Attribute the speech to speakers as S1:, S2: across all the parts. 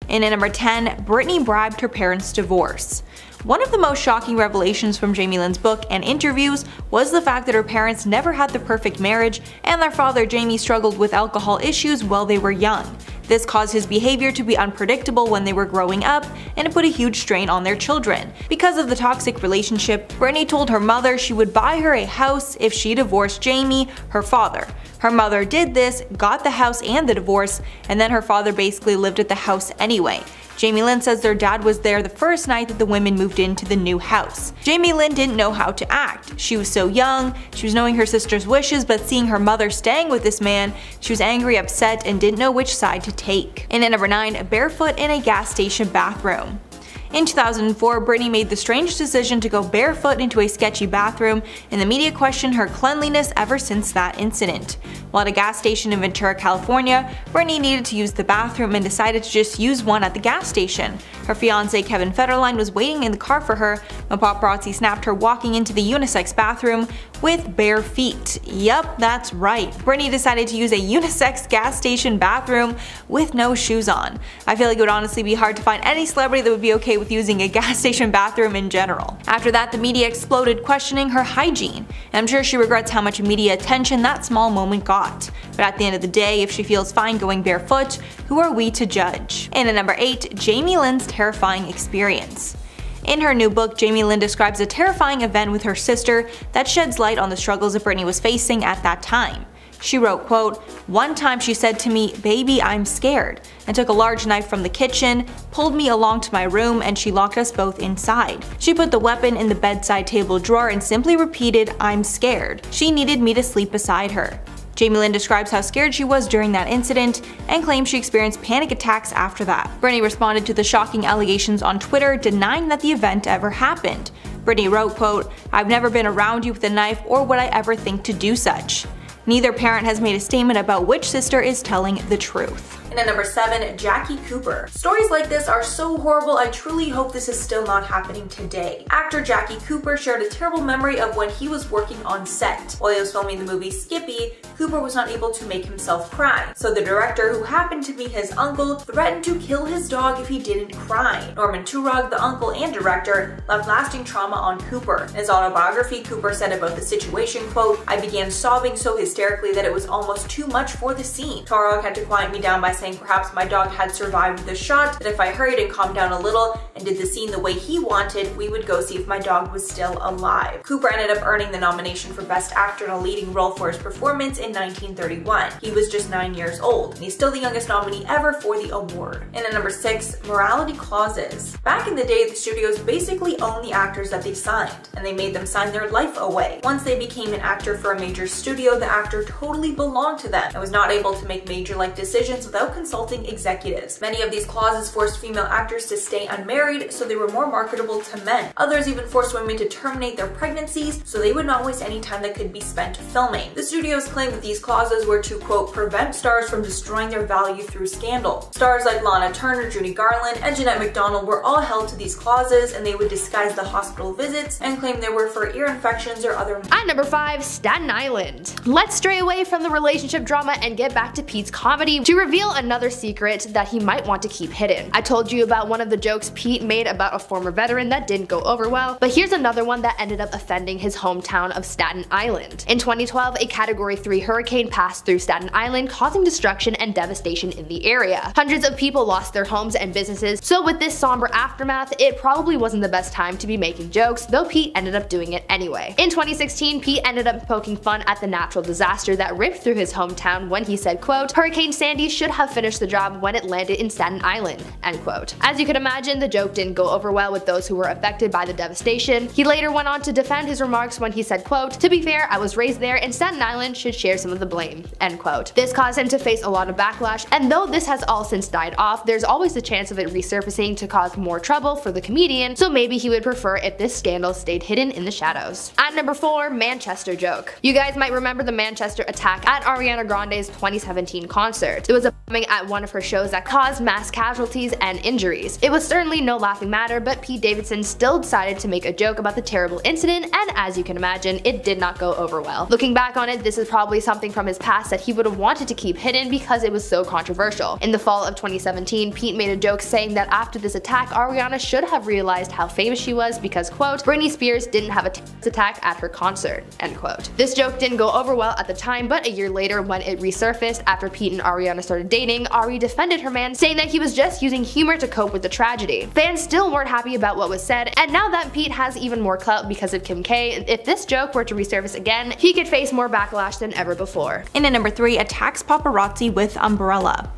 S1: And at number 10, Britney bribed her parents' divorce. One of the most shocking revelations from Jamie Lynn's book and interviews was the fact that her parents never had the perfect marriage, and their father Jamie struggled with alcohol issues while they were young. This caused his behavior to be unpredictable when they were growing up, and it put a huge strain on their children. Because of the toxic relationship, Britney told her mother she would buy her a house if she divorced Jamie, her father. Her mother did this, got the house and the divorce, and then her father basically lived at the house anyway. Jamie Lynn says their dad was there the first night that the women moved into the new house. Jamie Lynn didn't know how to act. She was so young, she was knowing her sister's wishes, but seeing her mother staying with this man, she was angry, upset, and didn't know which side to take. And at number 9, barefoot in a gas station bathroom. In 2004, Britney made the strange decision to go barefoot into a sketchy bathroom, and the media questioned her cleanliness ever since that incident. While at a gas station in Ventura, California, Britney needed to use the bathroom and decided to just use one at the gas station. Her fiancé Kevin Federline was waiting in the car for her when paparazzi snapped her walking into the unisex bathroom with bare feet. Yup, that's right. Britney decided to use a unisex gas station bathroom with no shoes on. I feel like it would honestly be hard to find any celebrity that would be okay with using a gas station bathroom in general. After that, the media exploded questioning her hygiene, and I'm sure she regrets how much media attention that small moment got. But at the end of the day, if she feels fine going barefoot, who are we to judge? And at number 8, Jamie Lynn's terrifying experience. In her new book, Jamie Lynn describes a terrifying event with her sister that sheds light on the struggles that Britney was facing at that time. She wrote, quote, "One time she said to me, 'Baby, I'm scared,' and took a large knife from the kitchen, pulled me along to my room, and she locked us both inside. She put the weapon in the bedside table drawer and simply repeated, 'I'm scared.' She needed me to sleep beside her." Jamie Lynn describes how scared she was during that incident and claims she experienced panic attacks after that. Britney responded to the shocking allegations on Twitter, denying that the event ever happened. Britney wrote, quote, "I've never been around you with a knife or would I ever think to do such." Neither parent has made a statement about which sister is telling the truth. And at number 7, Jackie Cooper. Stories like this are so horrible, I truly hope this is still not happening today. Actor Jackie Cooper shared a terrible memory of when he was working on set. While he was filming the movie Skippy, Cooper was not able to make himself cry. So the director, who happened to be his uncle, threatened to kill his dog if he didn't cry. Norman Turog, the uncle and director, left lasting trauma on Cooper. In his autobiography, Cooper said about the situation, quote, "I began sobbing so hysterically that it was almost too much for the scene. Turog had to quiet me down by saying perhaps my dog had survived the shot, that if I hurried and calmed down a little and did the scene the way he wanted, we would go see if my dog was still alive." Cooper ended up earning the nomination for Best Actor in a Leading Role for his performance in 1931. He was just 9 years old, and he's still the youngest nominee ever for the award. And at number 6, morality clauses. Back in the day, the studios basically owned the actors that they signed, and they made them sign their life away. Once they became an actor for a major studio, the actor totally belonged to them and was not able to make major life decisions without consulting executives. Many of these clauses forced female actors to stay unmarried so they were more marketable to men. Others even forced women to terminate their pregnancies so they would not waste any time that could be spent filming. The studios claimed that these clauses were to, quote, prevent stars from destroying their value through scandal. Stars like Lana Turner, Judy Garland, and Jeanette MacDonald were all held to these clauses, and they would disguise the hospital visits and claim they were for ear infections or other.
S2: At number 5, Staten Island. Let's stray away from the relationship drama and get back to Pete's comedy to reveal another secret that he might want to keep hidden. I told you about one of the jokes Pete made about a former veteran that didn't go over well, but here's another one that ended up offending his hometown of Staten Island. In 2012, a Category 3 hurricane passed through Staten Island, causing destruction and devastation in the area. Hundreds of people lost their homes and businesses, so with this somber aftermath, it probably wasn't the best time to be making jokes, though Pete ended up doing it anyway. In 2016, Pete ended up poking fun at the natural disaster that ripped through his hometown when he said, quote, "Hurricane Sandy should have finished the job when it landed in Staten Island," end quote. As you could imagine, the joke didn't go over well with those who were affected by the devastation. He later went on to defend his remarks when he said, quote, "To be fair, I was raised there and Staten Island should share some of the blame," end quote. This caused him to face a lot of backlash, and though this has all since died off, there's always the chance of it resurfacing to cause more trouble for the comedian, so maybe he would prefer if this scandal stayed hidden in the shadows. At number 4, Manchester joke. You guys might remember the Manchester attack at Ariana Grande's 2017 concert. There was a at one of her shows that caused mass casualties and injuries. It was certainly no laughing matter, but Pete Davidson still decided to make a joke about the terrible incident, and as you can imagine, it did not go over well. Looking back on it, this is probably something from his past that he would have wanted to keep hidden because it was so controversial. In the fall of 2017, Pete made a joke saying that after this attack, Ariana should have realized how famous she was because, quote, Britney Spears didn't have a terrorist attack at her concert, end quote. This joke didn't go over well at the time, but a year later when it resurfaced after Pete and Ariana started dating, Ari defended her man, saying that he was just using humor to cope with the tragedy. Fans still weren't happy about what was said, and now that Pete has even more clout because of Kim K, if this joke were to resurface again, he could face more backlash than ever before.
S1: In at number 3, attacks paparazzi with umbrella.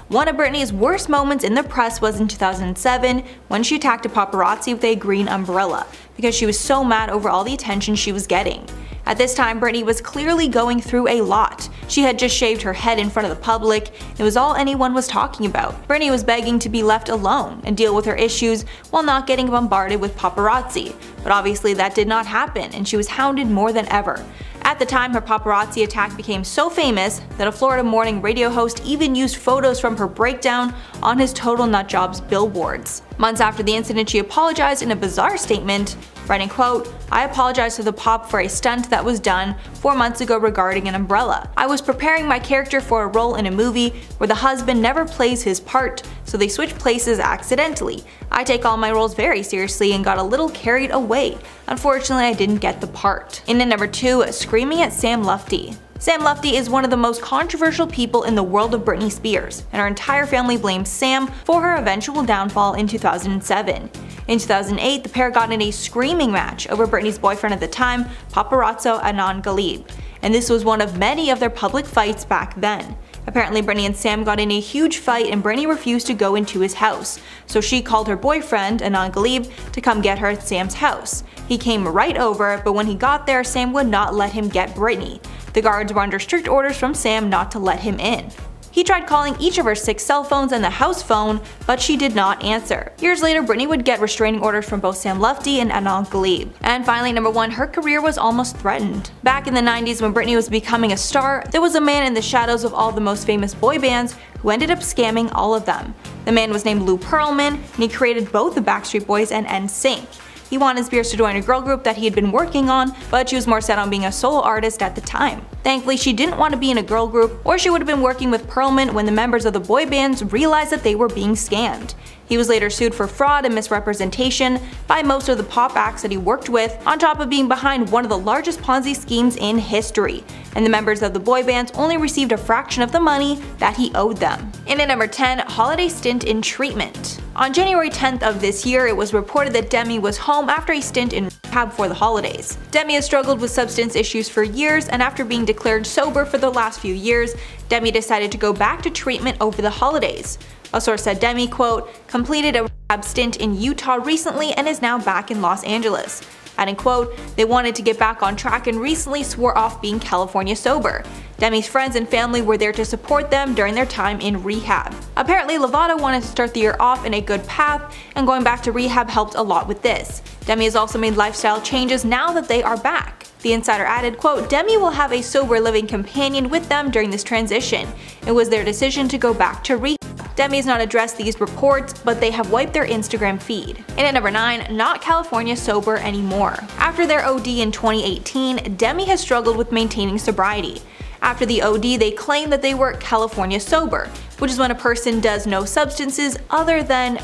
S1: One of Britney's worst moments in the press was in 2007 when she attacked a paparazzi with a green umbrella because she was so mad over all the attention she was getting. At this time, Britney was clearly going through a lot. She had just shaved her head in front of the public. It was all anyone was talking about. Britney was begging to be left alone and deal with her issues while not getting bombarded with paparazzi. But obviously that did not happen, and she was hounded more than ever. At the time, her paparazzi attack became so famous that a Florida morning radio host even used photos from her breakdown on his Total Nut Jobs billboards. Months after the incident, she apologized in a bizarre statement, writing, quote, I apologize to the pop for a stunt that was done 4 months ago regarding an umbrella. I was preparing my character for a role in a movie where the husband never plays his part, so they switch places accidentally. I take all my roles very seriously and got a little carried away. Unfortunately, I didn't get the part. In at number 2, screaming at Sam Lutfi. Sam Lutfi is one of the most controversial people in the world of Britney Spears, and her entire family blames Sam for her eventual downfall in 2007. In 2008, the pair got in a screaming match over Britney's boyfriend at the time, paparazzo Adnan Ghalib, and this was one of many of their public fights back then. Apparently, Britney and Sam got in a huge fight and Britney refused to go into his house, so she called her boyfriend, Adnan Ghalib, to come get her at Sam's house. He came right over, but when he got there, Sam would not let him get Britney. The guards were under strict orders from Sam not to let him in. He tried calling each of her 6 cell phones and the house phone, but she did not answer. Years later, Britney would get restraining orders from both Sam Lutfi and Adnan Ghalib. And finally, number 1, her career was almost threatened. Back in the 90s when Britney was becoming a star, there was a man in the shadows of all the most famous boy bands who ended up scamming all of them. The man was named Lou Pearlman, and he created both the Backstreet Boys and NSYNC. He wanted Spears to join a girl group that he had been working on, but she was more set on being a solo artist at the time. Thankfully, she didn't want to be in a girl group, or she would have been working with Pearlman when the members of the boy bands realized that they were being scammed. He was later sued for fraud and misrepresentation by most of the pop acts that he worked with, on top of being behind one of the largest Ponzi schemes in history, and the members of the boy bands only received a fraction of the money that he owed them. In at number 10, holiday stint in treatment. On January 10th of this year, it was reported that Demi was home after a stint in rehab for the holidays. Demi has struggled with substance issues for years, and after being declared sober for the last few years, Demi decided to go back to treatment over the holidays. A source said Demi, quote, completed a rehab stint in Utah recently and is now back in Los Angeles. Adding, quote, they wanted to get back on track and recently swore off being California sober. Demi's friends and family were there to support them during their time in rehab. Apparently, Lovato wanted to start the year off in a good path, and going back to rehab helped a lot with this. Demi has also made lifestyle changes now that they are back. The insider added, quote, Demi will have a sober living companion with them during this transition. It was their decision to go back to rehab. Demi has not addressed these reports, but they have wiped their Instagram feed. And at number 9, not California sober anymore. After their OD in 2018, Demi has struggled with maintaining sobriety. After the OD, they claim that they were California sober, which is when a person does no substances other than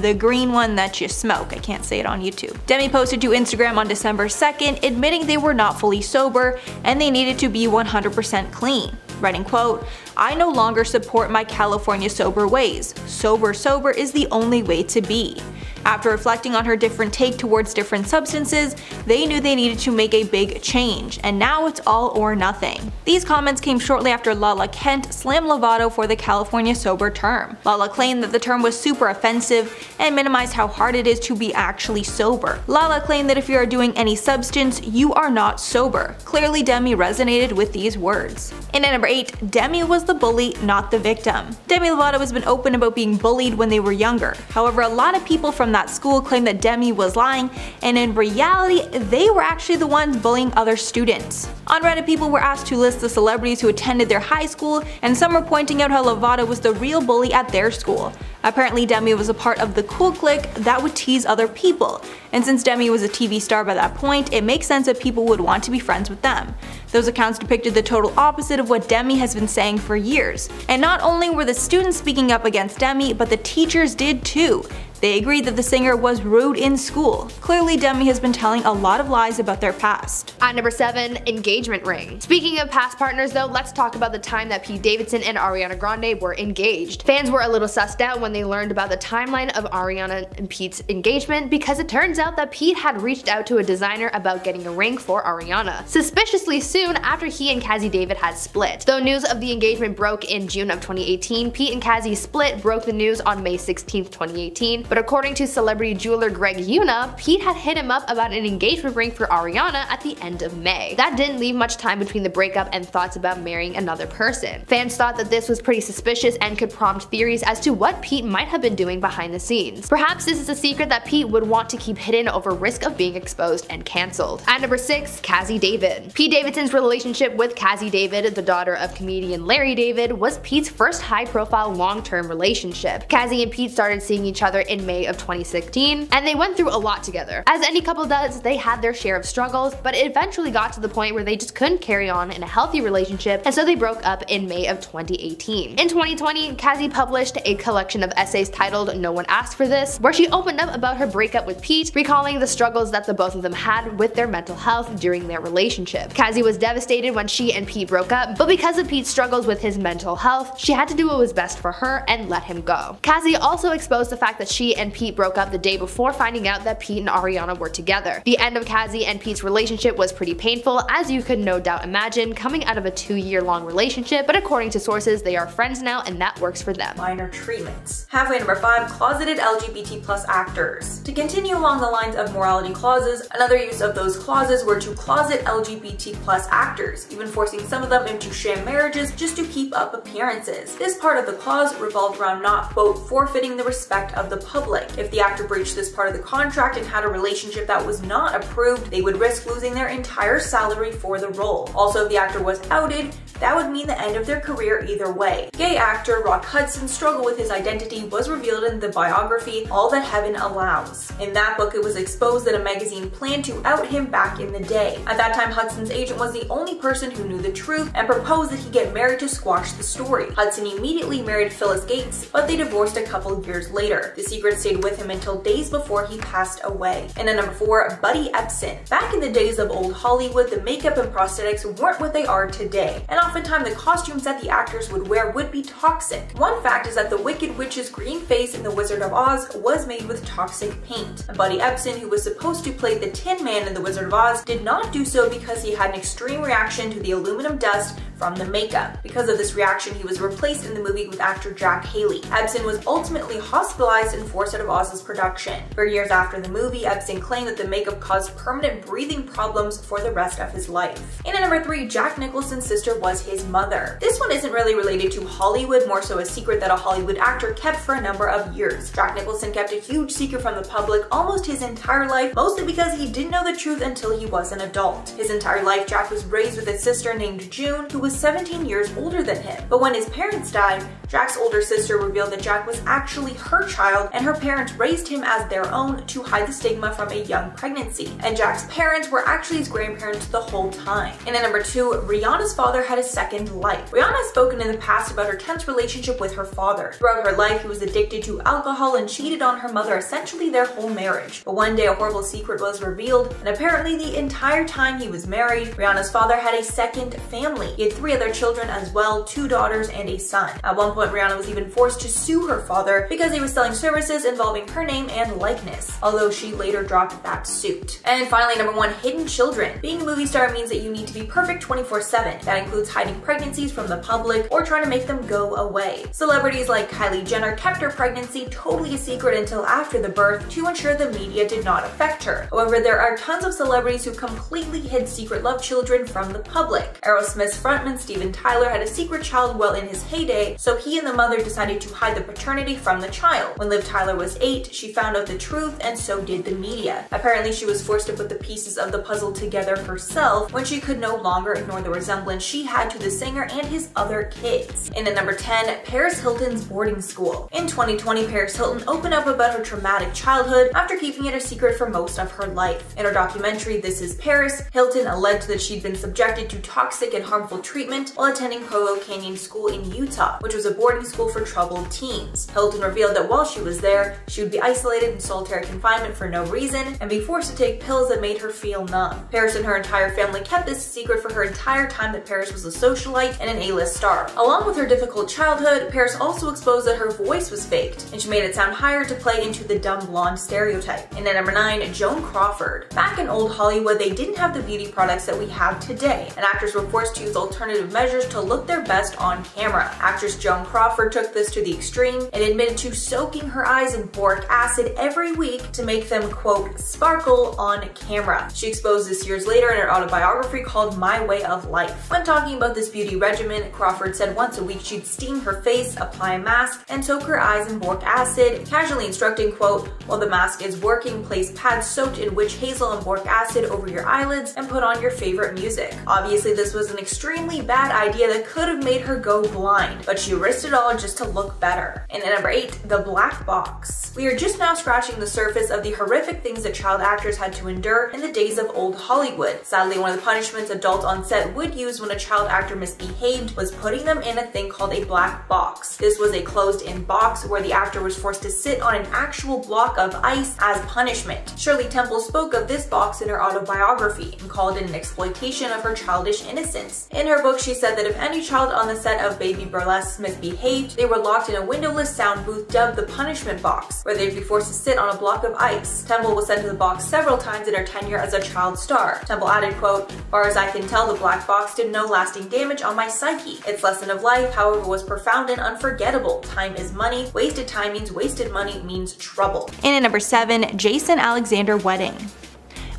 S1: the green one that you smoke. I can't say it on YouTube. Demi posted to Instagram on December 2nd admitting they were not fully sober and they needed to be 100% clean. Writing, quote, I no longer support my California sober ways. Sober is the only way to be. After reflecting on her different take towards different substances, they knew they needed to make a big change, and now it's all or nothing. These comments came shortly after Lala Kent slammed Lovato for the California sober term. Lala claimed that the term was super offensive and minimized how hard it is to be actually sober. Lala claimed that if you are doing any substance, you are not sober. Clearly, Demi resonated with these words. And at number 8, Demi was the bully, not the victim. Demi Lovato has been open about being bullied when they were younger. However, a lot of people from from that school claimed that Demi was lying, and in reality, they were actually the ones bullying other students. On Reddit, people were asked to list the celebrities who attended their high school, and some were pointing out how Lovato was the real bully at their school. Apparently, Demi was a part of the cool clique that would tease other people, and since Demi was a TV star by that point, it makes sense that people would want to be friends with them. Those accounts depicted the total opposite of what Demi has been saying for years. And not only were the students speaking up against Demi, but the teachers did too. They agreed that the singer was rude in school. Clearly, Demi has been telling a lot of lies about their past.
S2: At number 7, engagement ring. Speaking of past partners though, let's talk about the time that Pete Davidson and Ariana Grande were engaged. Fans were a little sussed out when they learned about the timeline of Ariana and Pete's engagement, because it turns out that Pete had reached out to a designer about getting a ring for Ariana, suspiciously soon after he and Cassie David had split. Though news of the engagement broke in June of 2018, Pete and Cassie's split broke the news on May 16, 2018. But according to celebrity jeweler Greg Yuna, Pete had hit him up about an engagement ring for Ariana at the end of May. That didn't leave much time between the breakup and thoughts about marrying another person. Fans thought that this was pretty suspicious and could prompt theories as to what Pete might have been doing behind the scenes. Perhaps this is a secret that Pete would want to keep hidden over risk of being exposed and cancelled. At number 6, Cassie David. Pete Davidson's relationship with Cassie David, the daughter of comedian Larry David, was Pete's first high-profile long-term relationship. Cassie and Pete started seeing each other in May of 2016, and they went through a lot together. As any couple does, they had their share of struggles, but it eventually got to the point where they just couldn't carry on in a healthy relationship, and so they broke up in May of 2018. In 2020, Cassie published a collection of essays titled No One Asked for This, where she opened up about her breakup with Pete, recalling the struggles that the both of them had with their mental health during their relationship. Cassie was devastated when she and Pete broke up, but because of Pete's struggles with his mental health, she had to do what was best for her and let him go. Cassie also exposed the fact that she and Pete broke up the day before finding out that Pete and Ariana were together. The end of Cassie and Pete's relationship was pretty painful, as you could no doubt imagine, coming out of a 2-year-long relationship, but according to sources, they are friends now and that works for them.
S1: Minor treatments. Halfway number 5, closeted LGBT+ actors. To continue along the lines of morality clauses, another use of those clauses were to closet LGBT+ actors, even forcing some of them into sham marriages just to keep up appearances. This part of the clause revolved around not, quote, forfeiting the respect of the public. If the actor breached this part of the contract and had a relationship that was not approved, they would risk losing their entire salary for the role. Also, if the actor was outed, that would mean the end of their career either way. Gay actor Rock Hudson's struggle with his identity was revealed in the biography All That Heaven Allows. In that book, it was exposed that a magazine planned to out him back in the day. At that time, Hudson's agent was the only person who knew the truth and proposed that he get married to squash the story. Hudson immediately married Phyllis Gates, but they divorced a couple years later. The secret stayed with him until days before he passed away. And at number 4, Buddy Ebsen. Back in the days of old Hollywood, the makeup and prosthetics weren't what they are today, and oftentimes the costumes that the actors would wear would be toxic. One fact is that the Wicked Witch's green face in The Wizard of Oz was made with toxic paint. And Buddy Ebsen, who was supposed to play the Tin Man in The Wizard of Oz, did not do so because he had an extreme reaction to the aluminum dust from the makeup. Because of this reaction, he was replaced in the movie with actor Jack Haley. Ebsen was ultimately hospitalized and forced out of Oz's production. For years after the movie, Ebsen claimed that the makeup caused permanent breathing problems for the rest of his life. And at number 3, Jack Nicholson's sister was his mother. This one isn't really related to Hollywood, more so a secret that a Hollywood actor kept for a number of years. Jack Nicholson kept a huge secret from the public almost his entire life, mostly because he didn't know the truth until he was an adult. His entire life, Jack was raised with a sister named June, who was 17 years older than him. But when his parents died, Jack's older sister revealed that Jack was actually her child, and her parents raised him as their own to hide the stigma from a young pregnancy. And Jack's parents were actually his grandparents the whole time. And at number 2, Rihanna's father had a second life. Rihanna has spoken in the past about her tense relationship with her father. Throughout her life, he was addicted to alcohol and cheated on her mother essentially their whole marriage. But one day, a horrible secret was revealed, and apparently the entire time he was married, Rihanna's father had a second family. He had 3 other children as well, 2 daughters and a son. At one point, Rihanna was even forced to sue her father because he was selling services involving her name and likeness, although she later dropped that suit. And finally, number 1, hidden children. Being a movie star means that you need to be perfect 24/7. That includes hiding pregnancies from the public or trying to make them go away. Celebrities like Kylie Jenner kept her pregnancy totally a secret until after the birth to ensure the media did not affect her. However, there are tons of celebrities who completely hid secret love children from the public. Aerosmith's frontman Steven Tyler had a secret child while in his heyday, so he he and the mother decided to hide the paternity from the child. When Liv Tyler was 8, she found out the truth, and so did the media. Apparently, she was forced to put the pieces of the puzzle together herself when she could no longer ignore the resemblance she had to the singer and his other kids. And at number 10, Paris Hilton's boarding school. In 2020, Paris Hilton opened up about her traumatic childhood after keeping it a secret for most of her life. In her documentary, This Is Paris, Hilton alleged that she'd been subjected to toxic and harmful treatment while attending Provo Canyon School in Utah, which was a boarding school for troubled teens. Hilton revealed that while she was there, she would be isolated in solitary confinement for no reason and be forced to take pills that made her feel numb. Paris and her entire family kept this secret for her entire time that Paris was a socialite and an A-list star. Along with her difficult childhood, Paris also exposed that her voice was faked, and she made it sound higher to play into the dumb blonde stereotype. And at number 9, Joan Crawford. Back in old Hollywood, they didn't have the beauty products that we have today, and actors were forced to use alternative measures to look their best on camera. Actress Joan Crawford took this to the extreme and admitted to soaking her eyes in boric acid every week to make them, quote, sparkle on camera. She exposed this years later in her autobiography called My Way of Life. When talking about this beauty regimen, Crawford said once a week she'd steam her face, apply a mask, and soak her eyes in boric acid, casually instructing, quote, while the mask is working, place pads soaked in witch hazel and boric acid over your eyelids and put on your favorite music. Obviously, this was an extremely bad idea that could have made her go blind, but she risked it all just to look better. And at number 8, the black box. We are just now scratching the surface of the horrific things that child actors had to endure in the days of old Hollywood. Sadly, one of the punishments adults on set would use when a child actor misbehaved was putting them in a thing called a black box. This was a closed-in box where the actor was forced to sit on an actual block of ice as punishment. Shirley Temple spoke of this box in her autobiography and called it an exploitation of her childish innocence. In her book, she said that if any child on the set of Baby Burlesque misbehaved, they were locked in a windowless sound booth dubbed the punishment box, where they'd be forced to sit on a block of ice. Temple was sent to the box several times in her tenure as a child star. Temple added, quote, far as I can tell, the black box did no lasting damage on my psyche. Its lesson of life, however, was profound and unforgettable. Time is money. Wasted time means wasted money means trouble. And at number 7, Jason Alexander wedding.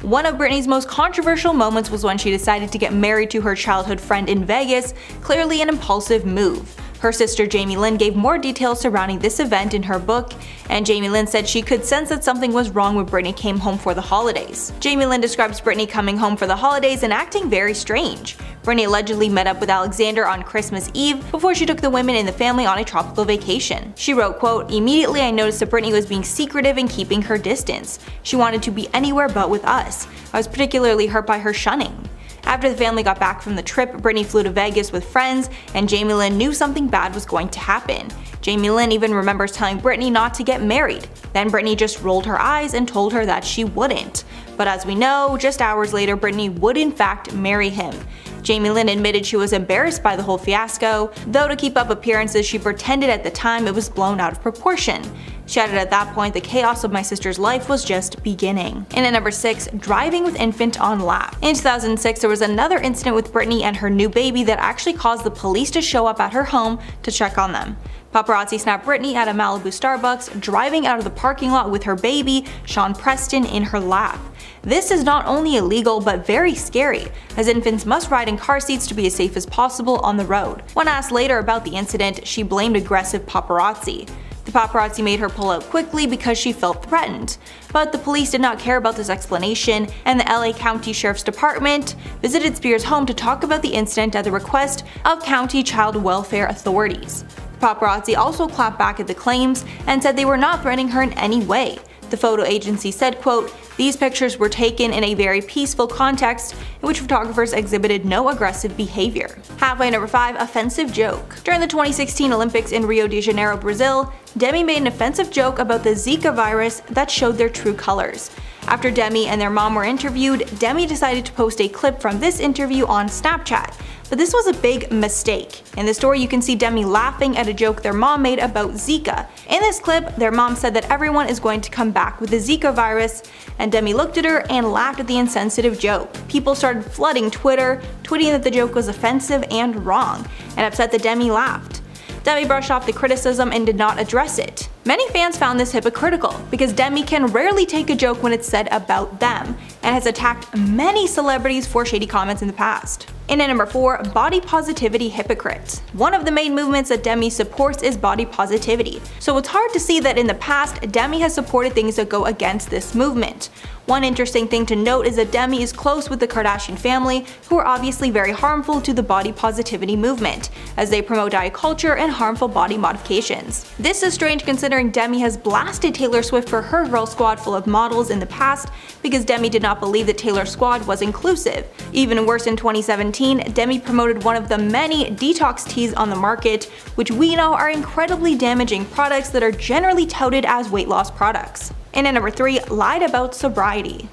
S1: One of Britney's most controversial moments was when she decided to get married to her childhood friend in Vegas, clearly an impulsive move. Her sister Jamie Lynn gave more details surrounding this event in her book, and Jamie Lynn said she could sense that something was wrong when Britney came home for the holidays. Jamie Lynn describes Britney coming home for the holidays and acting very strange. Britney allegedly met up with Alexander on Christmas Eve before she took the women in the family on a tropical vacation. She wrote, quote, immediately I noticed that Britney was being secretive and keeping her distance. She wanted to be anywhere but with us. I was particularly hurt by her shunning. After the family got back from the trip, Britney flew to Vegas with friends, and Jamie Lynn knew something bad was going to happen. Jamie Lynn even remembers telling Britney not to get married. Then Britney just rolled her eyes and told her that she wouldn't. But as we know, just hours later, Britney would in fact marry him. Jamie Lynn admitted she was embarrassed by the whole fiasco, though to keep up appearances she pretended at the time it was blown out of proportion. She added at that point the chaos of my sister's life was just beginning. And at number 6, driving with infant on lap. In 2006 there was another incident with Britney and her new baby that actually caused the police to show up at her home to check on them. Paparazzi snapped Britney at a Malibu Starbucks driving out of the parking lot with her baby, Sean Preston, in her lap. This is not only illegal but very scary, as infants must ride in car seats to be as safe as possible on the road. When asked later about the incident, she blamed aggressive paparazzi. The paparazzi made her pull out quickly because she felt threatened. But the police did not care about this explanation, and the LA County Sheriff's Department visited Spears' home to talk about the incident at the request of county child welfare authorities. The paparazzi also clapped back at the claims and said they were not threatening her in any way. The photo agency said, quote, these pictures were taken in a very peaceful context in which photographers exhibited no aggressive behavior. Halfway number 5, offensive joke. During the 2016 Olympics in Rio de Janeiro, Brazil, Demi made an offensive joke about the Zika virus that showed their true colors. After Demi and their mom were interviewed, Demi decided to post a clip from this interview on Snapchat. But this was a big mistake. In the story you can see Demi laughing at a joke their mom made about Zika. In this clip, their mom said that everyone is going to come back with the Zika virus, and Demi looked at her and laughed at the insensitive joke. People started flooding Twitter, tweeting that the joke was offensive and wrong, and upset that Demi laughed. Demi brushed off the criticism and did not address it. Many fans found this hypocritical, because Demi can rarely take a joke when it's said about them, and has attacked many celebrities for shady comments in the past. And at number 4, body positivity hypocrites. One of the main movements that Demi supports is body positivity, so it's hard to see that in the past Demi has supported things that go against this movement. One interesting thing to note is that Demi is close with the Kardashian family, who are obviously very harmful to the body positivity movement, as they promote diet culture and harmful body modifications. This is strange considering Demi has blasted Taylor Swift for her girl squad full of models in the past, because Demi did not believe that Taylor's squad was inclusive. Even worse, in 2017, Demi promoted one of the many detox teas on the market, which we know are incredibly damaging products that are generally touted as weight loss products. And at number 3, lied about sobriety.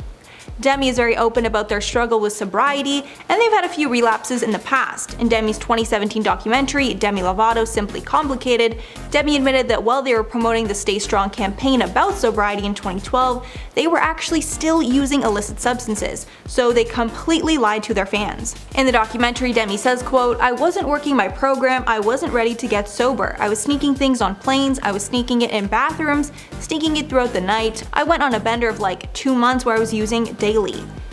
S1: Demi is very open about their struggle with sobriety, and they've had a few relapses in the past. In Demi's 2017 documentary, Demi Lovato Simply Complicated, Demi admitted that while they were promoting the Stay Strong campaign about sobriety in 2012, they were actually still using illicit substances, so they completely lied to their fans. In the documentary, Demi says, quote, "I wasn't working my program, I wasn't ready to get sober. I was sneaking things on planes, I was sneaking it in bathrooms, sneaking it throughout the night. I went on a bender of like 2 months where I was using daily."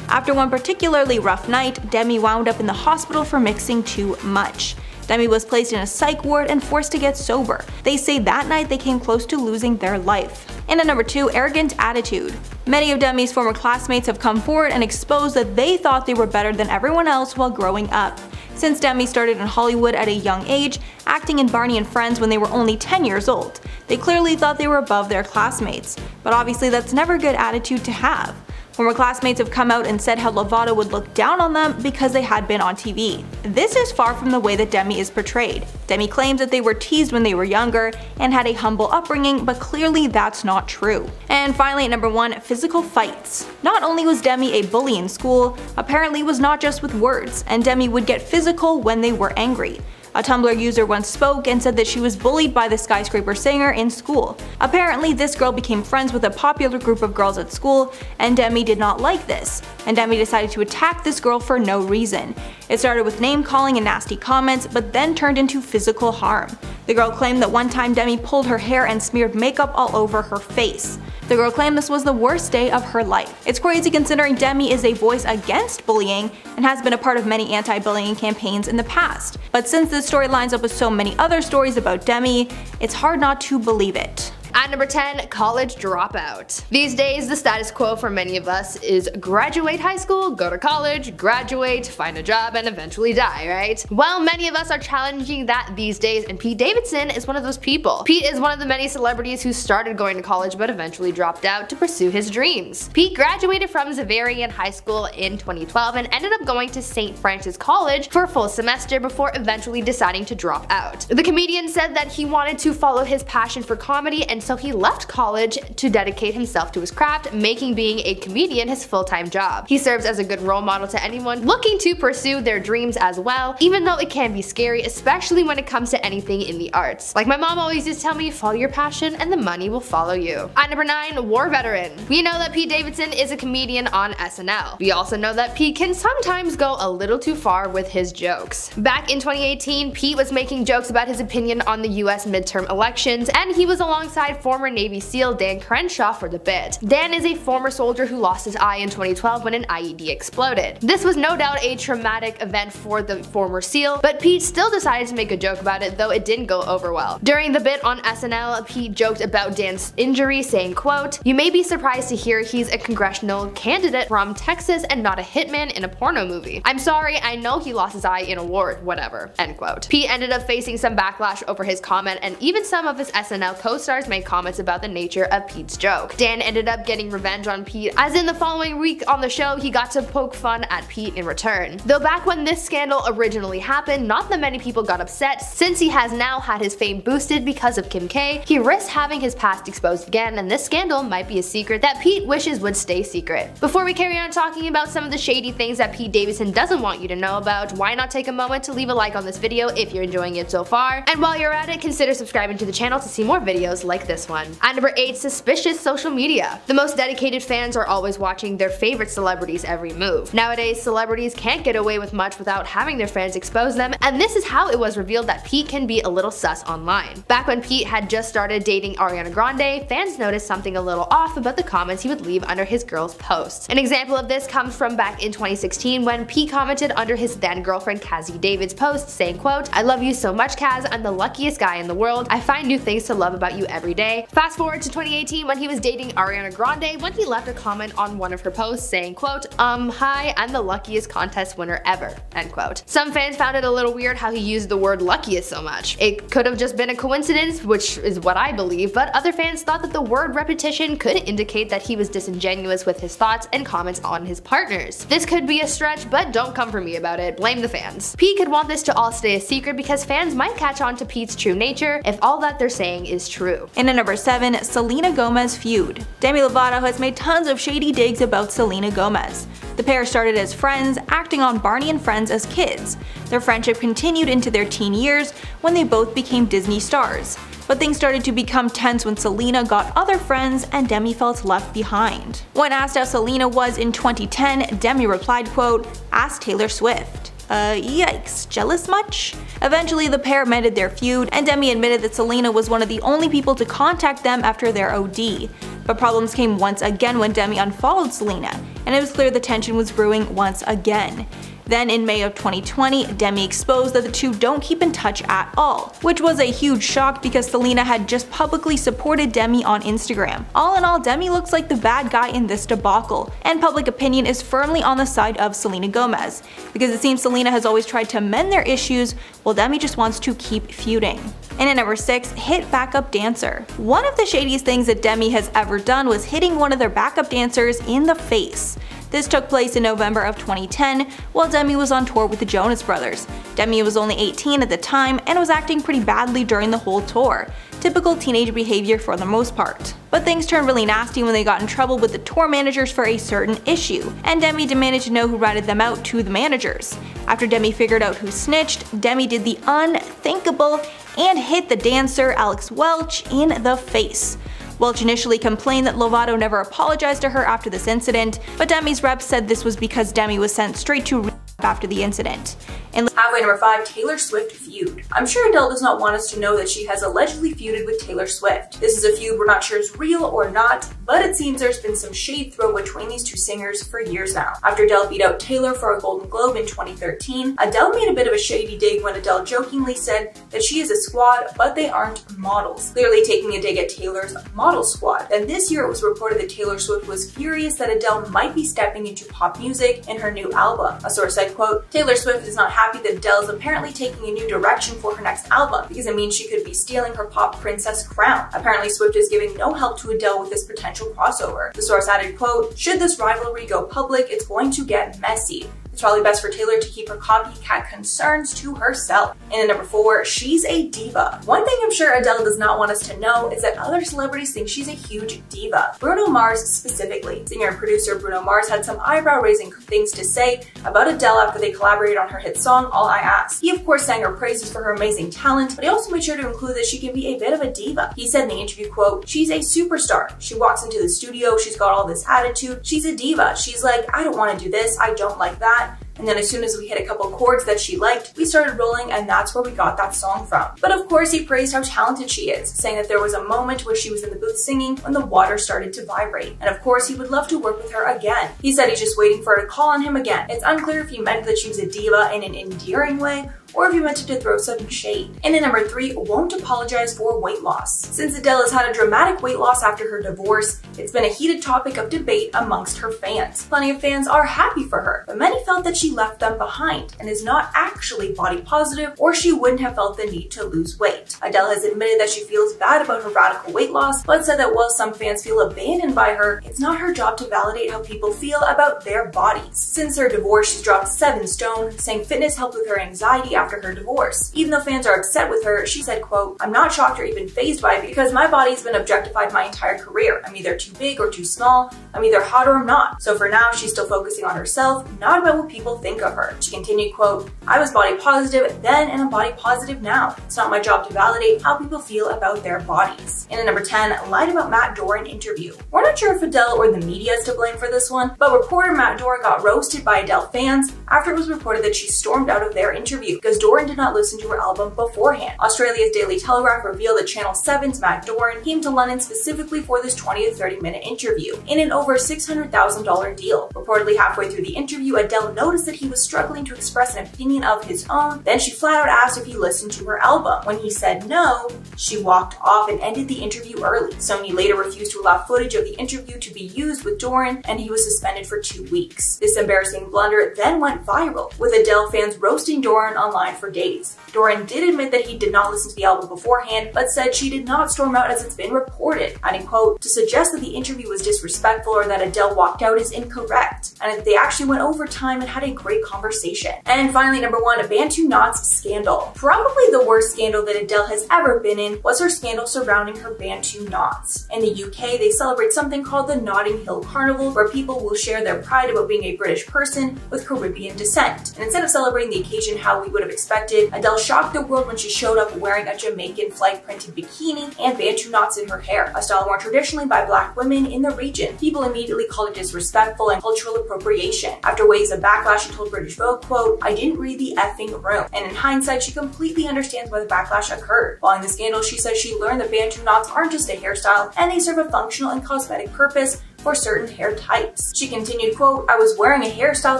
S1: After one particularly rough night, Demi wound up in the hospital for mixing too much. Demi was placed in a psych ward and forced to get sober. They say that night they came close to losing their life. And at number 2, arrogant attitude. Many of Demi's former classmates have come forward and exposed that they thought they were better than everyone else while growing up. Since Demi started in Hollywood at a young age, acting in Barney and Friends when they were only 10 years old, they clearly thought they were above their classmates. But obviously that's never a good attitude to have. Former classmates have come out and said how Lovato would look down on them because they had been on TV. This is far from the way that Demi is portrayed. Demi claims that they were teased when they were younger and had a humble upbringing, but clearly that's not true. And finally at number 1, physical fights. Not only was Demi a bully in school, apparently it was not just with words, and Demi would get physical when they were angry. A Tumblr user once spoke and said that she was bullied by the skyscraper singer in school. Apparently, this girl became friends with a popular group of girls at school, and Demi did not like this, and Demi decided to attack this girl for no reason. It started with name calling and nasty comments, but then turned into physical harm. The girl claimed that one time Demi pulled her hair and smeared makeup all over her face. The girl claimed this was the worst day of her life. It's crazy considering Demi is a voice against bullying and has been a part of many anti-bullying campaigns in the past. But since this story lines up with so many other stories about Demi, it's hard not to believe it.
S2: At number 10, college dropout. These days, the status quo for many of us is graduate high school, go to college, graduate, find a job, and eventually die, right? Well, many of us are challenging that these days, and Pete Davidson is one of those people. Pete is one of the many celebrities who started going to college but eventually dropped out to pursue his dreams. Pete graduated from Xaverian High School in 2012 and ended up going to St. Francis College for a full semester before eventually deciding to drop out. The comedian said that he wanted to follow his passion for comedy, and so he left college to dedicate himself to his craft, making being a comedian his full-time job. He serves as a good role model to anyone looking to pursue their dreams as well, even though it can be scary, especially when it comes to anything in the arts. Like my mom always used to tell me, follow your passion and the money will follow you. At number 9, war veteran. We know that Pete Davidson is a comedian on SNL. We also know that Pete can sometimes go a little too far with his jokes. Back in 2018, Pete was making jokes about his opinion on the US midterm elections, and he was alongside former Navy SEAL Dan Crenshaw for the bit. Dan is a former soldier who lost his eye in 2012 when an IED exploded. This was no doubt a traumatic event for the former SEAL, but Pete still decided to make a joke about it, though it didn't go over well. During the bit on SNL, Pete joked about Dan's injury, saying, quote, "You may be surprised to hear he's a congressional candidate from Texas and not a hitman in a porno movie. I'm sorry, I know he lost his eye in a war, whatever," end quote. Pete ended up facing some backlash over his comment, and even some of his SNL co-stars made comments about the nature of Pete's joke. Dan ended up getting revenge on Pete, as in the following week on the show he got to poke fun at Pete in return. Though back when this scandal originally happened, not that many people got upset, since he has now had his fame boosted because of Kim K. He risks having his past exposed again, and this scandal might be a secret that Pete wishes would stay secret. Before we carry on talking about some of the shady things that Pete Davidson doesn't want you to know about, why not take a moment to leave a like on this video if you're enjoying it so far, and while you're at it, consider subscribing to the channel to see more videos like this one. At number 8, suspicious social media. The most dedicated fans are always watching their favorite celebrities' every move. Nowadays, celebrities can't get away with much without having their fans expose them, and this is how it was revealed that Pete can be a little sus online. Back when Pete had just started dating Ariana Grande, fans noticed something a little off about the comments he would leave under his girl's posts. An example of this comes from back in 2016 when Pete commented under his then girlfriend Cassie David's post saying, quote, "I love you so much, Kaz, I'm the luckiest guy in the world. I find new things to love about you every day." Fast forward to 2018 when he was dating Ariana Grande, when he left a comment on one of her posts saying, quote, "Hi, I'm the luckiest contest winner ever," end quote. Some fans found it a little weird how he used the word luckiest so much. It could have just been a coincidence, which is what I believe, but other fans thought that the word repetition could indicate that he was disingenuous with his thoughts and comments on his partners. This could be a stretch, but don't come for me about it, blame the fans. Pete could want this to all stay a secret because fans might catch on to Pete's true nature if all that they're saying is true.
S1: And at number 7, Selena Gomez feud. Demi Lovato has made tons of shady digs about Selena Gomez. The pair started as friends, acting on Barney and Friends as kids. Their friendship continued into their teen years when they both became Disney stars. But things started to become tense when Selena got other friends and Demi felt left behind. When asked how Selena was in 2010, Demi replied, quote, "Ask Taylor Swift." Yikes, jealous much? Eventually the pair mended their feud, and Demi admitted that Selena was one of the only people to contact them after their OD. But problems came once again when Demi unfollowed Selena, and it was clear the tension was brewing once again. Then in May of 2020, Demi exposed that the two don't keep in touch at all, which was a huge shock because Selena had just publicly supported Demi on Instagram. All in all, Demi looks like the bad guy in this debacle, and public opinion is firmly on the side of Selena Gomez, because it seems Selena has always tried to mend their issues while Demi just wants to keep feuding. And at number 6, hit backup dancer. One of the shadiest things that Demi has ever done was hitting one of their backup dancers in the face. This took place in November of 2010 while Demi was on tour with the Jonas Brothers. Demi was only 18 at the time and was acting pretty badly during the whole tour. Typical teenage behavior for the most part. But things turned really nasty when they got in trouble with the tour managers for a certain issue, and Demi demanded to know who ratted them out to the managers. After Demi figured out who snitched, Demi did the unthinkable and hit the dancer Alex Welch in the face. Welch initially complained that Lovato never apologized to her after this incident, but Demi's rep said this was because Demi was sent straight to rehab after the incident. And
S3: halfway number 5, Taylor Swift feud. I'm sure Adele does not want us to know that she has allegedly feuded with Taylor Swift. This is a feud we're not sure is real or not, but it seems there's been some shade thrown between these two singers for years now. After Adele beat out Taylor for a Golden Globe in 2013, Adele made a bit of a shady dig when Adele jokingly said that she is a squad, but they aren't models, clearly taking a dig at Taylor's model squad. Then this year it was reported that Taylor Swift was furious that Adele might be stepping into pop music in her new album. A source said, quote, "Taylor Swift is not happy that Adele is apparently taking a new direction for her next album because it means she could be stealing her pop princess crown. Apparently Swift is giving no help to Adele with this potential crossover." The source added, quote, "Should this rivalry go public, it's going to get messy. It's probably best for Taylor to keep her copycat concerns to herself." And at number 4, she's a diva. One thing I'm sure Adele does not want us to know is that other celebrities think she's a huge diva. Bruno Mars specifically. Singer and producer Bruno Mars had some eyebrow-raising things to say about Adele after they collaborated on her hit song, All I Ask. He of course sang her praises for her amazing talent, but he also made sure to include that she can be a bit of a diva. He said in the interview, quote, "She's a superstar. She walks into the studio, she's got all this attitude. She's a diva. She's like, I don't want to do this, I don't like that." And then as soon as we hit a couple chords that she liked, we started rolling, and that's where we got that song from. But of course he praised how talented she is, saying that there was a moment where she was in the booth singing when the water started to vibrate. And of course he would love to work with her again. He said he's just waiting for her to call on him again. It's unclear if he meant that she was a diva in an endearing way, or if he meant to throw some shade. And at number 3, won't apologize for weight loss. Since Adele has had a dramatic weight loss after her divorce, it's been a heated topic of debate amongst her fans. Plenty of fans are happy for her, but many felt that she left them behind and is not actually body positive, or she wouldn't have felt the need to lose weight. Adele has admitted that she feels bad about her radical weight loss, but said that while some fans feel abandoned by her, it's not her job to validate how people feel about their bodies. Since her divorce, she's dropped 7 stone, saying fitness helped with her anxiety after her divorce. Even though fans are upset with her, she said, quote, "I'm not shocked or even fazed by it because my body's been objectified my entire career. I'm either too big or too small. I'm either hot or I'm not. So for now, she's still focusing on herself, not about what people people think of her. She continued, quote, "I was body positive then and I'm body positive now. It's not my job to validate how people feel about their bodies." And at number 10, lied about Matt Doran interview. We're not sure if Adele or the media is to blame for this one, but reporter Matt Doran got roasted by Adele fans after it was reported that she stormed out of their interview because Doran did not listen to her album beforehand. Australia's Daily Telegraph revealed that Channel 7's Matt Doran came to London specifically for this 20 to 30-minute interview in an over $600,000 deal. Reportedly halfway through the interview, Adele noticed that he was struggling to express an opinion of his own. Then she flat out asked if he listened to her album. When he said no, she walked off and ended the interview early. Sony later refused to allow footage of the interview to be used with Doran, and he was suspended for 2 weeks. This embarrassing blunder then went viral, with Adele fans roasting Doran online for days. Doran did admit that he did not listen to the album beforehand, but said she did not storm out as it's been reported, adding, quote, "To suggest that the interview was disrespectful or that Adele walked out is incorrect, and they actually went over time and had a great conversation." And finally, number 1, Bantu knots scandal. Probably the worst scandal that Adele has ever been in was her scandal surrounding her Bantu knots. In the UK, they celebrate something called the Notting Hill Carnival, where people will share their pride about being a British person with Caribbean descent. And instead of celebrating the occasion how we would have expected, Adele shocked the world when she showed up wearing a Jamaican flag-printed bikini and Bantu knots in her hair, a style worn traditionally by Black women in the region. People immediately called it disrespectful and cultural appropriation. After waves of backlash, she told British Vogue, quote, "I didn't read the effing room." And in hindsight, she completely understands why the backlash occurred. Following the scandal, she says she learned that Bantu knots aren't just a hairstyle, and they serve a functional and cosmetic purpose for certain hair types. She continued, quote, "I was wearing a hairstyle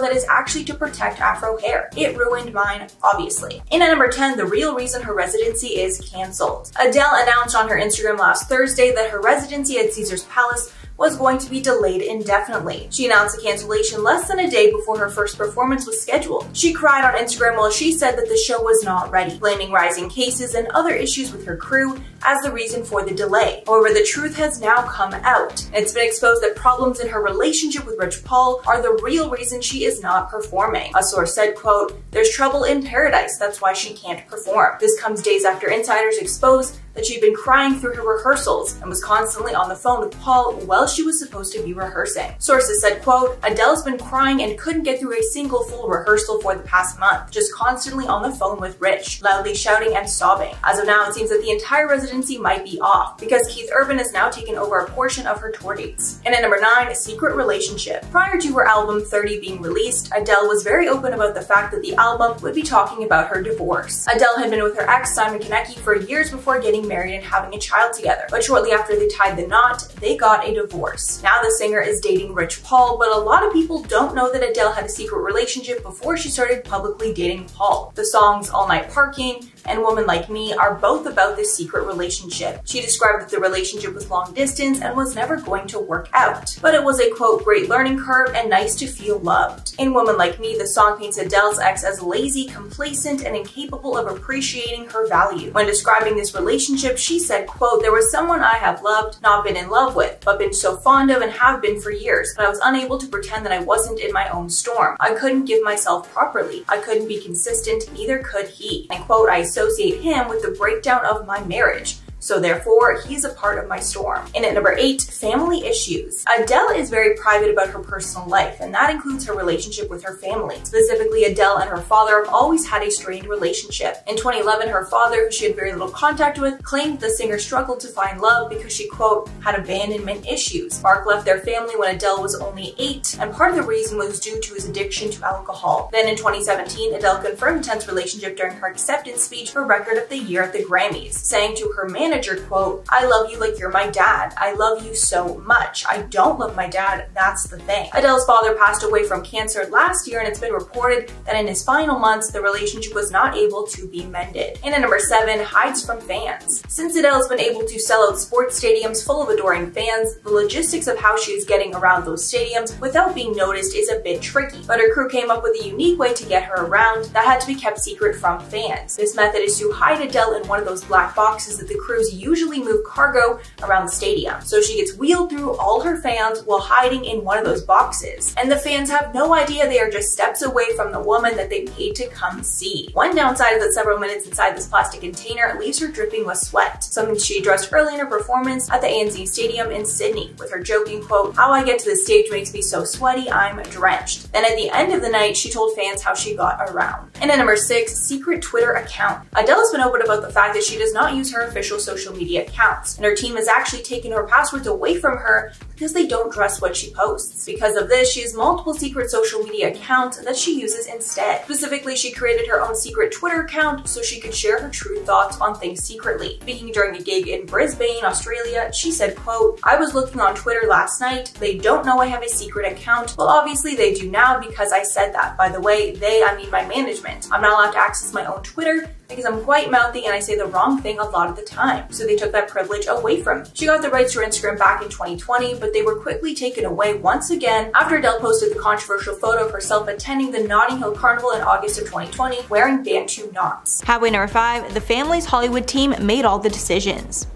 S3: that is actually to protect Afro hair. It ruined mine, obviously." And at number 10, the real reason her residency is cancelled. Adele announced on her Instagram last Thursday that her residency at Caesar's Palace was going to be delayed indefinitely. She announced the cancellation less than a day before her first performance was scheduled. She cried on Instagram while she said that the show was not ready, blaming rising cases and other issues with her crew as the reason for the delay. However, the truth has now come out. It's been exposed that problems in her relationship with Rich Paul are the real reason she is not performing. A source said, quote, "There's trouble in paradise, that's why she can't perform." This comes days after insiders exposed that she'd been crying through her rehearsals and was constantly on the phone with Paul while she was supposed to be rehearsing. Sources said, quote, "Adele's been crying and couldn't get through a single full rehearsal for the past month, just constantly on the phone with Rich, loudly shouting and sobbing." As of now, it seems that the entire residency might be off because Keith Urban has now taken over a portion of her tour dates. And at number 9, secret relationship. Prior to her album 30 being released, Adele was very open about the fact that the album would be talking about her divorce. Adele had been with her ex, Simon Konecki, for years before getting married and having a child together, but shortly after they tied the knot, they got a divorce. Now the singer is dating Rich Paul, but a lot of people don't know that Adele had a secret relationship before she started publicly dating Paul. The songs All Night Parking and Woman Like Me are both about this secret relationship. She described that the relationship was long distance and was never going to work out, but it was a, quote, "great learning curve and nice to feel loved." In Woman Like Me, the song paints Adele's ex as lazy, complacent, and incapable of appreciating her value. When describing this relationship, she said, quote, "There was someone I have loved, not been in love with, but been so fond of and have been for years, but I was unable to pretend that I wasn't in my own storm. I couldn't give myself properly. I couldn't be consistent, neither could he. And, quote, I associate him with the breakdown of my marriage. So therefore, he's a part of my storm." And at number 8, family issues. Adele is very private about her personal life, and that includes her relationship with her family. Specifically, Adele and her father have always had a strained relationship. In 2011, her father, who she had very little contact with, claimed the singer struggled to find love because she, quote, "had abandonment issues." Mark left their family when Adele was only 8, and part of the reason was due to his addiction to alcohol. Then in 2017, Adele confirmed a tense relationship during her acceptance speech for Record of the Year at the Grammys, saying to her manager, quote, "I love you like you're my dad. I love you so much. I don't love my dad, that's the thing." Adele's father passed away from cancer last year, and it's been reported that in his final months, the relationship was not able to be mended. And at number 7, hides from fans. Since Adele's been able to sell out sports stadiums full of adoring fans, the logistics of how she is getting around those stadiums without being noticed is a bit tricky. But her crew came up with a unique way to get her around that had to be kept secret from fans. This method is to hide Adele in one of those black boxes that the crew crews usually move cargo around the stadium. So she gets wheeled through all her fans while hiding in one of those boxes. And the fans have no idea they are just steps away from the woman that they paid to come see. One downside is that several minutes inside this plastic container leaves her dripping with sweat, something she addressed early in her performance at the ANZ Stadium in Sydney, with her joking quote, "How I get to the stage makes me so sweaty, I'm drenched." Then at the end of the night, she told fans how she got around. And at number 6, secret Twitter account. Adele has been open about the fact that she does not use her official social media accounts, and her team has actually taken her passwords away from her because they don't trust what she posts. Because of this, she has multiple secret social media accounts that she uses instead. Specifically, she created her own secret Twitter account so she could share her true thoughts on things secretly. Speaking during a gig in Brisbane, Australia, she said, quote, "I was looking on Twitter last night. They don't know I have a secret account. Well, obviously they do now because I said that. By the way, they, I mean my management. I'm not allowed to access my own Twitter because I'm quite mouthy and I say the wrong thing a lot of the time. So they took that privilege away from me." She got the rights to her Instagram back in 2020, but they were quickly taken away once again after Adele posted the controversial photo of herself attending the Notting Hill Carnival in August of 2020 wearing Bantu knots.
S1: Halfway number 5, the family's Hollywood team made all the decisions.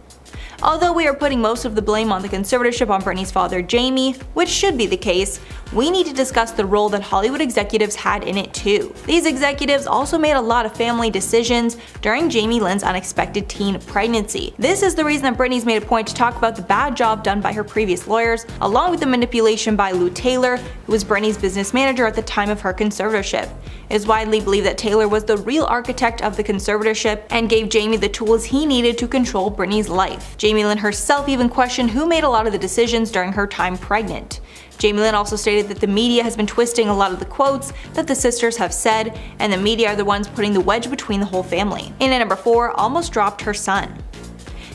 S1: Although we are putting most of the blame on the conservatorship on Britney's father Jamie, which should be the case, we need to discuss the role that Hollywood executives had in it too. These executives also made a lot of family decisions during Jamie Lynn's unexpected teen pregnancy. This is the reason that Britney's made a point to talk about the bad job done by her previous lawyers, along with the manipulation by Lou Taylor, who was Britney's business manager at the time of her conservatorship. It is widely believed that Taylor was the real architect of the conservatorship and gave Jamie the tools he needed to control Britney's life. Jamie Lynn herself even questioned who made a lot of the decisions during her time pregnant. Jamie Lynn also stated that the media has been twisting a lot of the quotes that the sisters have said, and the media are the ones putting the wedge between the whole family. And at number 4, Almost Dropped Her Son.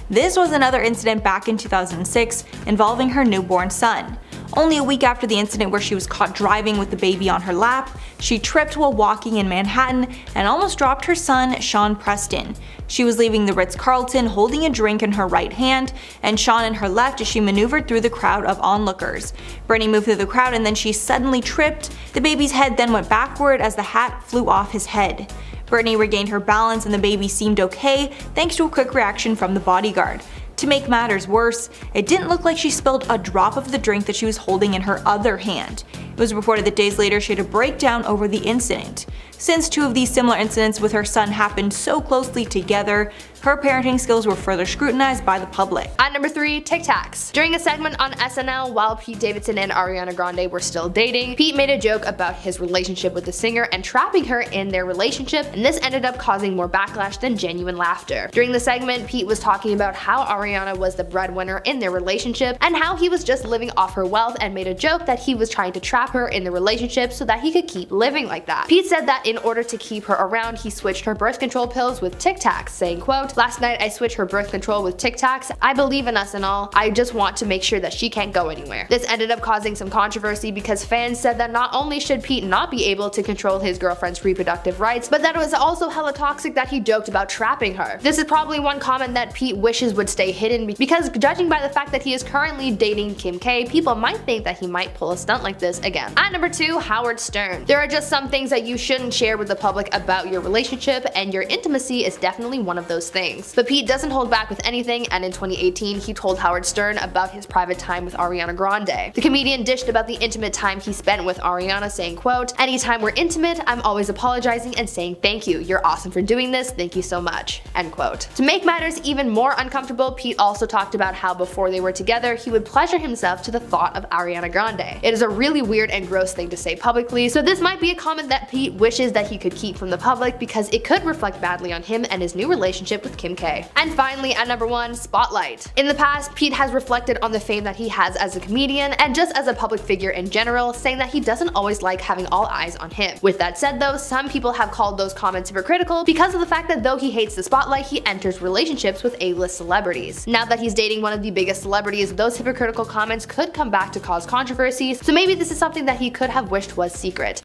S1: This was another incident back in 2006 involving her newborn son. Only a week after the incident where she was caught driving with the baby on her lap, she tripped while walking in Manhattan and almost dropped her son, Sean Preston. She was leaving the Ritz-Carlton holding a drink in her right hand and Sean in her left as she maneuvered through the crowd of onlookers. Britney moved through the crowd and then she suddenly tripped. The baby's head then went backward as the hat flew off his head. Britney regained her balance and the baby seemed okay thanks to a quick reaction from the bodyguard. To make matters worse, it didn't look like she spilled a drop of the drink that she was holding in her other hand. It was reported that days later she had a breakdown over the incident. Since 2 of these similar incidents with her son happened so closely together, her parenting skills were further scrutinized by the public.
S2: At number 3, Tic Tacs. During a segment on SNL while Pete Davidson and Ariana Grande were still dating, Pete made a joke about his relationship with the singer and trapping her in their relationship, and this ended up causing more backlash than genuine laughter. During the segment, Pete was talking about how Ariana was the breadwinner in their relationship and how he was just living off her wealth and made a joke that he was trying to trap her in the relationship so that he could keep living like that. Pete said that in order to keep her around, he switched her birth control pills with Tic Tacs, saying, quote, "Last night I switched her birth control with Tic Tacs. I believe in us and all. I just want to make sure that she can't go anywhere." This ended up causing some controversy because fans said that not only should Pete not be able to control his girlfriend's reproductive rights, but that it was also hella toxic that he joked about trapping her. This is probably one comment that Pete wishes would stay hidden because judging by the fact that he is currently dating Kim K, people might think that he might pull a stunt like this again. At number 2, Howard Stern. There are just some things that you shouldn't share with the public about your relationship, and your intimacy is definitely one of those things. But Pete doesn't hold back with anything, and in 2018 he told Howard Stern about his private time with Ariana Grande. The comedian dished about the intimate time he spent with Ariana, saying, quote, "Anytime we're intimate, I'm always apologizing and saying thank you. You're awesome for doing this. Thank you so much." End quote. To make matters even more uncomfortable, Pete also talked about how before they were together, he would pleasure himself to the thought of Ariana Grande. It is a really weird and gross thing to say publicly, so this might be a comment that Pete wishes that he could keep from the public because it could reflect badly on him and his new relationship with Kim K. And finally, at number 1, Spotlight. In the past, Pete has reflected on the fame that he has as a comedian and just as a public figure in general, saying that he doesn't always like having all eyes on him. With that said though, some people have called those comments hypocritical because of the fact that though he hates the spotlight, he enters relationships with A-list celebrities. Now that he's dating one of the biggest celebrities, those hypocritical comments could come back to cause controversies, so maybe this is something that he could have wished was secret.